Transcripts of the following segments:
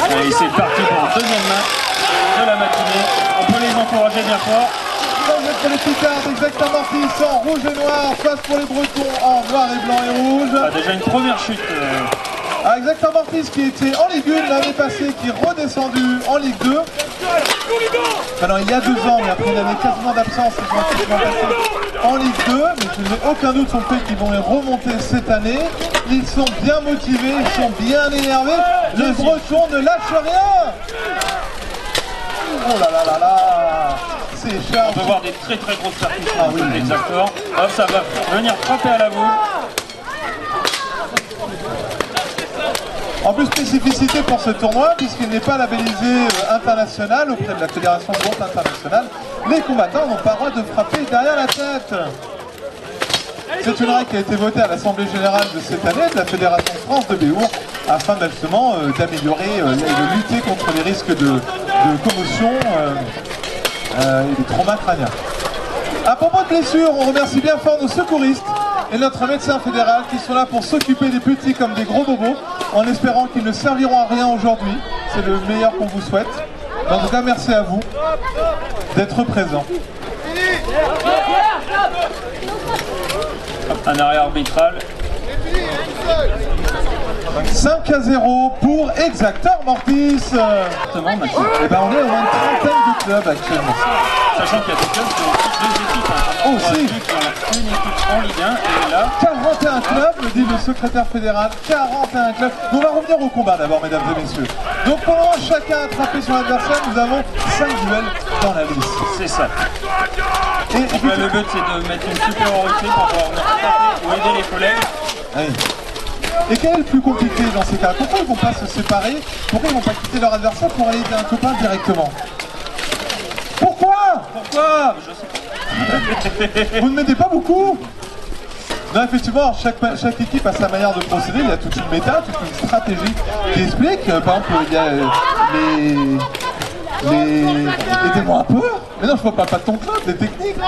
Allez, c'est parti pour le deuxième match de la matinée. On peut les encourager bien fort. Pour les Picards, Exacta Mortis en rouge et noir, face pour les Bretons en noir et blanc et rouge. Déjà une première chute. Exacta Mortis qui était en Ligue 1 l'année passée, qui est redescendu en Ligue 2. Enfin, il y a 2 ans, mais après une année quasiment d'absence, ils sont effectivement passés en Ligue 2. Mais je n'ai aucun doute sur le fait qu'ils vont les remonter cette année. Ils sont bien motivés, ils sont bien énervés. Les Bretons ne lâchent rien. Oh là là là là. C'est cher. On peut voir des très très grosses percussions. Ah oui, exactement. Hop, ça va venir frapper à la boule. En plus, spécificité pour ce tournoi, puisqu'il n'est pas labellisé international auprès de la Fédération de Bourse internationale, les combattants n'ont pas le droit de frapper derrière la tête. C'est une règle qui a été votée à l'Assemblée Générale de cette année de la Fédération France de Béour, afin justement d'améliorer et de lutter contre les risques de commotion et de traumas crâniens. À propos de blessures, on remercie bien fort nos secouristes et notre médecin fédéral qui sont là pour s'occuper des petits comme des gros bobos, en espérant qu'ils ne serviront à rien aujourd'hui. C'est le meilleur qu'on vous souhaite. En tout cas, merci à vous d'être présents. Un arrêt arbitral. 5-0 pour Exacta Mortis. Exactement, Maxime. Et ben on est au moins une trentaine de clubs actuellement. Sachant qu'il y a des clubs qui ont deux équipes. Aussi. Une équipe en Ligue 1 et là. 41 clubs, me dit le secrétaire fédéral. 41 clubs. On va revenir au combat d'abord, mesdames et messieurs. Donc pendant chacun attrapé son adversaire, nous avons 5 duels dans la liste. C'est ça. Et Donc là, le but c'est de mettre une supériorité pour pouvoir venir taper ou aider les collègues. oui. Et quel est le plus compliqué dans ces cas? Pourquoi ils ne vont pas se séparer? Pourquoi ils ne vont pas quitter leur adversaire pour aller aider un copain directement? Pourquoi? Je sais pas. Vous ne m'aidez pas beaucoup? Non, effectivement, chaque équipe a sa manière de procéder, il y a toute une méta, toute une stratégie qui explique. Par exemple, il y a aidez-moi un peu. Mais non, je ne vois pas de ton club, des techniques. Bon,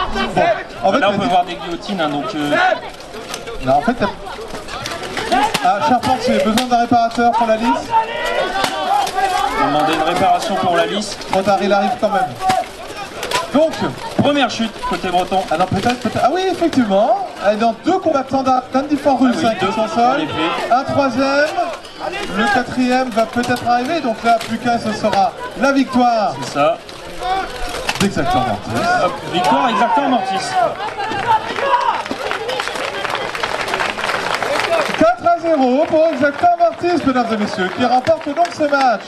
en fait, Là on peut voir des guillotines, hein, donc... non, en fait, Charpente, j'ai besoin d'un réparateur pour la lisse. On va demander une réparation pour la lisse. Trop tard, il arrive quand même. Donc, Première chute côté breton. ah non, peut-être. Ah oui, effectivement. Dans 2 combattants d'Andy Forrul, 5 qui sont sol. Un troisième. Le 4e va peut-être arriver. Donc là, plus qu'un, ce sera la victoire. C'est ça. D'Exacta Mortis. Hop, victoire Exacta Mortis. 4-0 pour Exacta Mortis, mesdames et messieurs, qui remporte donc ce match.